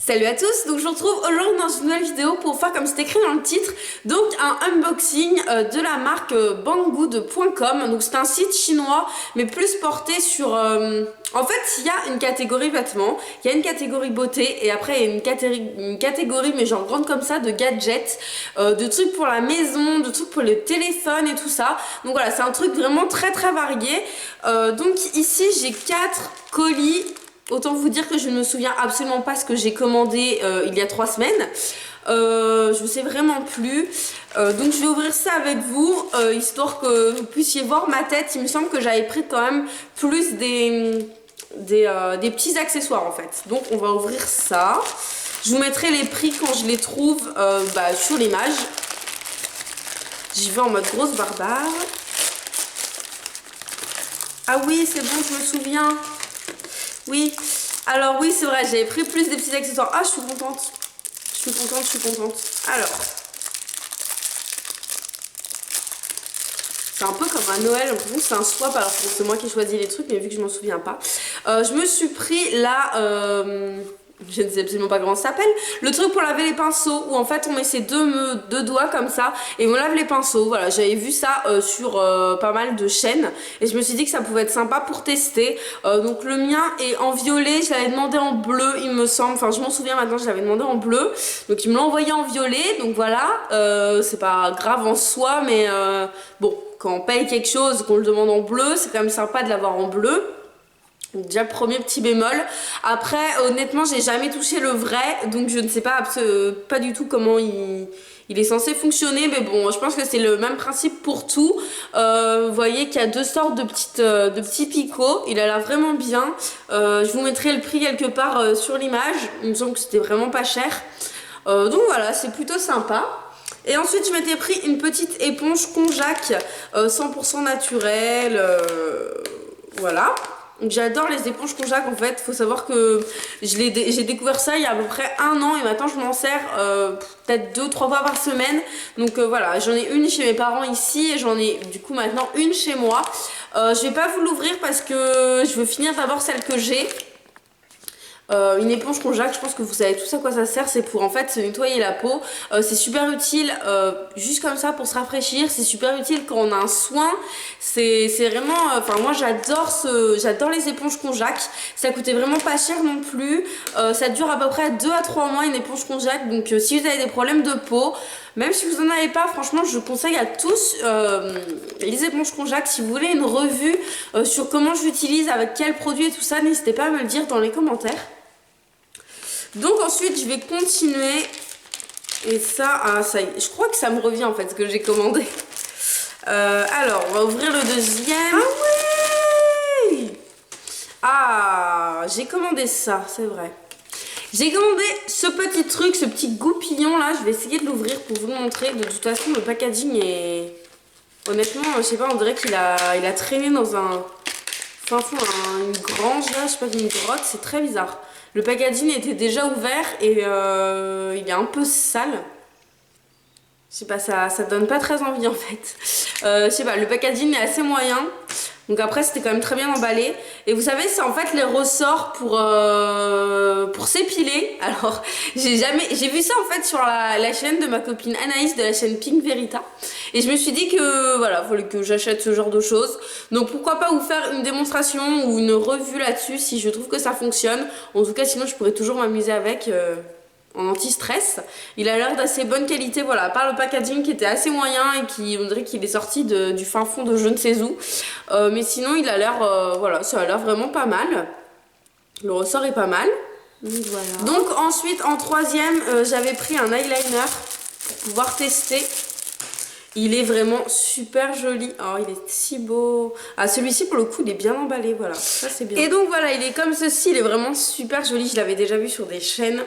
Salut à tous, donc je vous retrouve aujourd'hui dans une nouvelle vidéo pour faire comme c'est écrit dans le titre, donc un unboxing de la marque banggood.com. Donc c'est un site chinois mais plus porté sur... En fait il y a une catégorie vêtements, il y a une catégorie beauté et après il y a une catégorie mais genre grande comme ça de gadgets, de trucs pour la maison, de trucs pour le téléphone et tout ça. Donc voilà, c'est un truc vraiment très varié. Donc ici j'ai 4 colis. Autant vous dire que je ne me souviens absolument pas ce que j'ai commandé il y a 3 semaines. Je ne sais vraiment plus. Donc je vais ouvrir ça avec vous, histoire que vous puissiez voir ma tête. Il me semble que j'avais pris quand même plus des petits accessoires en fait. Donc on va ouvrir ça. Je vous mettrai les prix quand je les trouve sur l'image. J'y vais en mode grosse barbare. Ah oui, c'est bon, je me souviens. Oui, alors oui c'est vrai, j'avais pris plus des petits accessoires. Ah, je suis contente. Alors, c'est un peu comme un Noël, en plus c'est un swap, alors que c'est moi qui choisis les trucs, mais vu que je m'en souviens pas. Je me suis pris là... je ne sais absolument pas comment ça s'appelle, le truc pour laver les pinceaux où en fait on met ses deux doigts comme ça et on lave les pinceaux. Voilà, j'avais vu ça sur pas mal de chaînes et je me suis dit que ça pouvait être sympa pour tester. Donc le mien est en violet, je l'avais demandé en bleu il me semble, enfin je m'en souviens maintenant, je l'avais demandé en bleu, donc il me l'a envoyé en violet. Donc voilà, c'est pas grave en soi, mais bon, quand on paye quelque chose, qu'on le demande en bleu, c'est quand même sympa de l'avoir en bleu. Donc déjà premier petit bémol. Après honnêtement j'ai jamais touché le vrai, donc je ne sais pas du tout comment il est censé fonctionner, mais bon je pense que c'est le même principe pour tout. Vous voyez qu'il y a deux sortes de petits picots, il a l'air vraiment bien. Je vous mettrai le prix quelque part sur l'image, il me semble que c'était vraiment pas cher. Donc voilà, c'est plutôt sympa. Et ensuite je m'étais pris une petite éponge Konjac 100% naturelle, voilà. J'adore les éponges Konjac en fait. Faut savoir que j'ai découvert ça il y a à peu près 1 an et maintenant je m'en sers peut-être 2-3 fois par semaine. Donc voilà, j'en ai une chez mes parents ici et j'en ai du coup maintenant une chez moi. Je vais pas vous l'ouvrir parce que je veux finir d'abord celle que j'ai. Une éponge Konjac, je pense que vous savez tous à quoi ça sert. C'est pour en fait se nettoyer la peau. C'est super utile juste comme ça pour se rafraîchir. C'est super utile quand on a un soin. C'est vraiment, enfin moi j'adore les éponges Konjac. Ça coûtait vraiment pas cher non plus. Ça dure à peu près 2 à 3 mois une éponge Konjac. Donc si vous avez des problèmes de peau, même si vous en avez pas, franchement je conseille à tous les éponges Konjac. Si vous voulez une revue sur comment je l'utilise, avec quels produits et tout ça, n'hésitez pas à me le dire dans les commentaires. Donc ensuite je vais continuer. Et ça, ça y est, je crois que ça me revient en fait ce que j'ai commandé. Alors on va ouvrir le deuxième. Ah oui. Ah, j'ai commandé ça, c'est vrai. J'ai commandé ce petit truc, ce petit goupillon là. Je vais essayer de l'ouvrir pour vous le montrer. De toute façon le packaging est... Honnêtement je sais pas, on dirait qu'il a traîné dans un... fin fond, une grange là, je sais pas, une grotte, c'est très bizarre. Le packaging était déjà ouvert et il est un peu sale. Je sais pas, ça donne pas très envie en fait. Je sais pas, le packaging est assez moyen. Donc après c'était quand même très bien emballé. Et vous savez, c'est en fait les ressorts pour s'épiler. Alors j'ai vu ça en fait sur la chaîne de ma copine Anaïs de la chaîne Pink Verita. Et je me suis dit que voilà, il fallait que j'achète ce genre de choses. Donc pourquoi pas vous faire une démonstration ou une revue là-dessus si je trouve que ça fonctionne. En tout cas sinon je pourrais toujours m'amuser avec... en anti-stress. Il a l'air d'assez bonne qualité, voilà, à part le packaging qui était assez moyen et qui, on dirait qu'il est sorti du fin fond de je ne sais où. Mais sinon il a l'air, voilà, ça a l'air vraiment pas mal. Le ressort est pas mal. Voilà. Donc ensuite en troisième, j'avais pris un eyeliner pour pouvoir tester. Il est vraiment super joli. Oh, il est si beau. Ah, celui-ci, pour le coup, il est bien emballé. Voilà, ça c'est bien. Et donc voilà, il est comme ceci. Il est vraiment super joli. Je l'avais déjà vu sur des chaînes.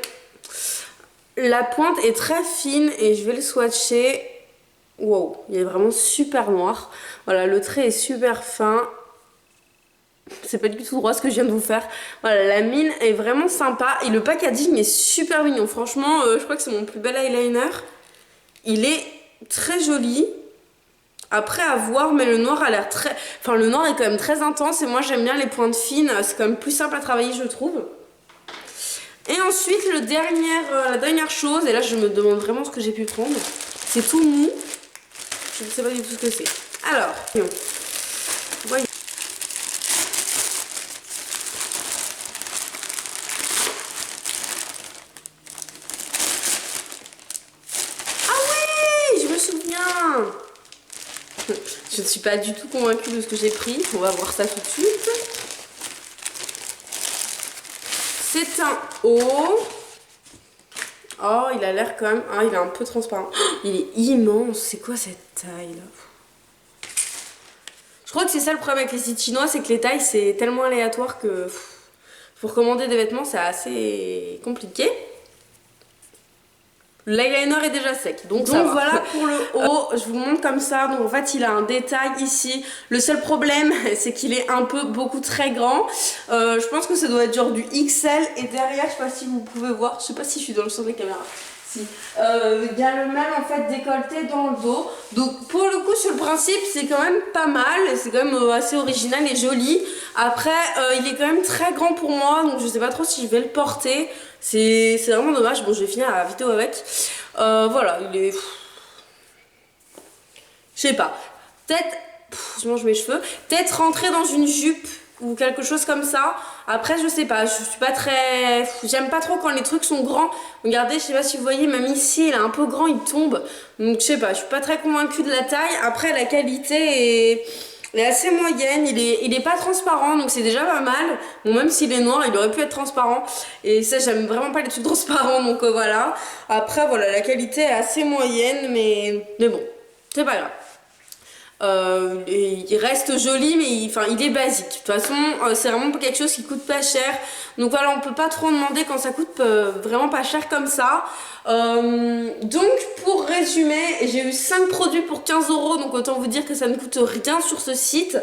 La pointe est très fine et je vais le swatcher. Wow, il est vraiment super noir. Voilà, le trait est super fin. C'est pas du tout droit ce que je viens de vous faire. Voilà, la mine est vraiment sympa et le packaging est super mignon. Franchement, je crois que c'est mon plus bel eyeliner. Il est très joli. Après à voir, mais le noir a l'air très... Enfin, le noir est quand même très intense et moi j'aime bien les pointes fines. C'est quand même plus simple à travailler, je trouve. Et ensuite, la dernière chose, et là je me demande vraiment ce que j'ai pu prendre, c'est tout mou. Je ne sais pas du tout ce que c'est. Alors, voyons. Ah oui, je me souviens. Je ne suis pas du tout convaincue de ce que j'ai pris. On va voir ça tout de suite. C'est un haut. Oh, il a l'air quand même... Ah, il est un peu transparent. Oh, il est immense. C'est quoi cette taille-là? Je crois que c'est ça le problème avec les sites chinois, c'est que les tailles, c'est tellement aléatoire que... Pour commander des vêtements, c'est assez compliqué. L'eyeliner est déjà sec, donc ça va. Voilà pour le haut, je vous montre comme ça. Donc en fait il a un détail ici. Le seul problème c'est qu'il est un peu très grand. Je pense que ça doit être genre du XL. Et derrière, je sais pas si vous pouvez voir, je sais pas si je suis dans le sens de la caméra. Si. Il y a le même en fait décolleté dans le dos. Donc pour le coup sur le principe c'est quand même pas mal. C'est quand même assez original et joli. Après il est quand même très grand pour moi. Donc je sais pas trop si je vais le porter. C'est vraiment dommage. Bon, je vais finir la vidéo avec. Voilà, il est... Je sais pas. Peut-être... Je mange mes cheveux. Peut-être rentrer dans une jupe ou quelque chose comme ça. Après, je sais pas. Je suis pas très... J'aime pas trop quand les trucs sont grands. Regardez, je sais pas si vous voyez, même ici, il est un peu grand, il tombe. Donc, je sais pas. Je suis pas très convaincue de la taille. Après, la qualité est... Elle est assez moyenne, il est pas transparent, donc c'est déjà pas mal. Bon, même s'il est noir, il aurait pu être transparent. Et ça, j'aime vraiment pas les trucs transparents, donc voilà. Après, voilà, la qualité est assez moyenne, mais bon, c'est pas grave. Il reste joli, mais il est basique. De toute façon, c'est vraiment pas quelque chose qui coûte pas cher. Donc voilà, on peut pas trop demander quand ça coûte vraiment pas cher comme ça. Donc pour résumer, j'ai eu 5 produits pour 15 €, donc autant vous dire que ça ne coûte rien sur ce site.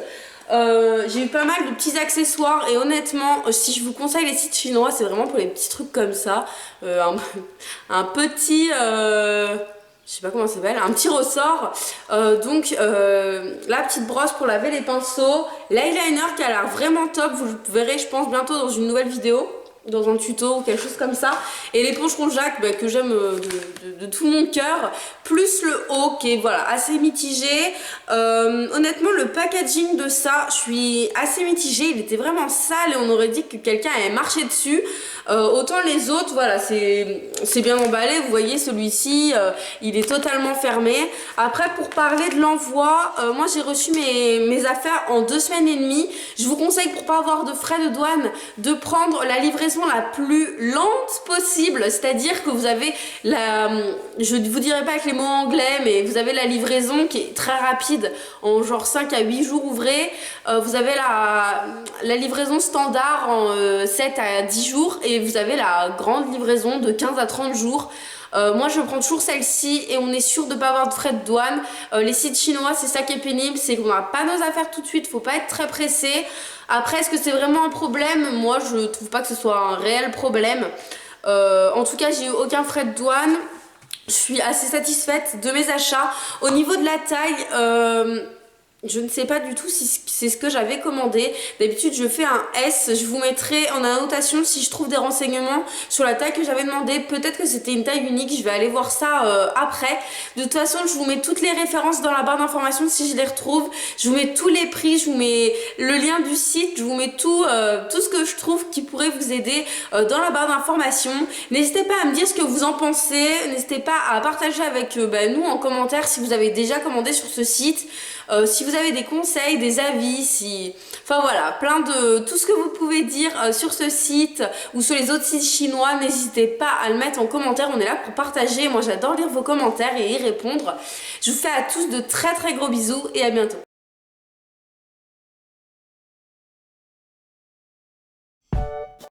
J'ai eu pas mal de petits accessoires et honnêtement, si je vous conseille les sites chinois, c'est vraiment pour les petits trucs comme ça. Un petit... je sais pas comment ça s'appelle, un petit ressort. Donc la petite brosse pour laver les pinceaux, l'eyeliner qui a l'air vraiment top, vous le verrez je pense bientôt dans une nouvelle vidéo, dans un tuto ou quelque chose comme ça, et l'éponge Ronjac que j'aime de tout mon cœur, plus le haut qui est voilà assez mitigé. Honnêtement le packaging de ça, je suis assez mitigée, il était vraiment sale et on aurait dit que quelqu'un avait marché dessus. Autant les autres, voilà, c'est bien emballé, vous voyez celui-ci, il est totalement fermé. Après pour parler de l'envoi, moi j'ai reçu mes affaires en 2 semaines et demie. Je vous conseille pour pas avoir de frais de douane de prendre la livraison la plus lente possible, c'est-à-dire que vous avez je ne vous dirai pas avec les mots anglais, mais vous avez la livraison qui est très rapide, en genre 5 à 8 jours ouvrés. Vous avez la livraison standard en 7 à 10 jours et vous avez la grande livraison de 15 à 30 jours. Moi je prends toujours celle-ci et on est sûr de ne pas avoir de frais de douane. Les sites chinois, c'est ça qui est pénible, c'est qu'on n'a pas nos affaires tout de suite, faut pas être très pressé. Après, est-ce que c'est vraiment un problème? Moi je trouve pas que ce soit un réel problème. En tout cas, j'ai eu aucun frais de douane. Je suis assez satisfaite de mes achats. Au niveau de la taille, je ne sais pas du tout si c'est ce que j'avais commandé. D'habitude je fais un S, je vous mettrai en annotation si je trouve des renseignements sur la taille que j'avais demandé. Peut-être que c'était une taille unique, je vais aller voir ça après. De toute façon je vous mets toutes les références dans la barre d'informations si je les retrouve. Je vous mets tous les prix, je vous mets le lien du site, je vous mets tout ce que je trouve qui pourrait vous aider dans la barre d'informations. N'hésitez pas à me dire ce que vous en pensez, n'hésitez pas à partager avec nous en commentaire si vous avez déjà commandé sur ce site. Si vous avez des conseils, des avis, enfin voilà, plein de tout ce que vous pouvez dire sur ce site ou sur les autres sites chinois, n'hésitez pas à le mettre en commentaire, on est là pour partager. Moi j'adore lire vos commentaires et y répondre. Je vous fais à tous de très gros bisous et à bientôt.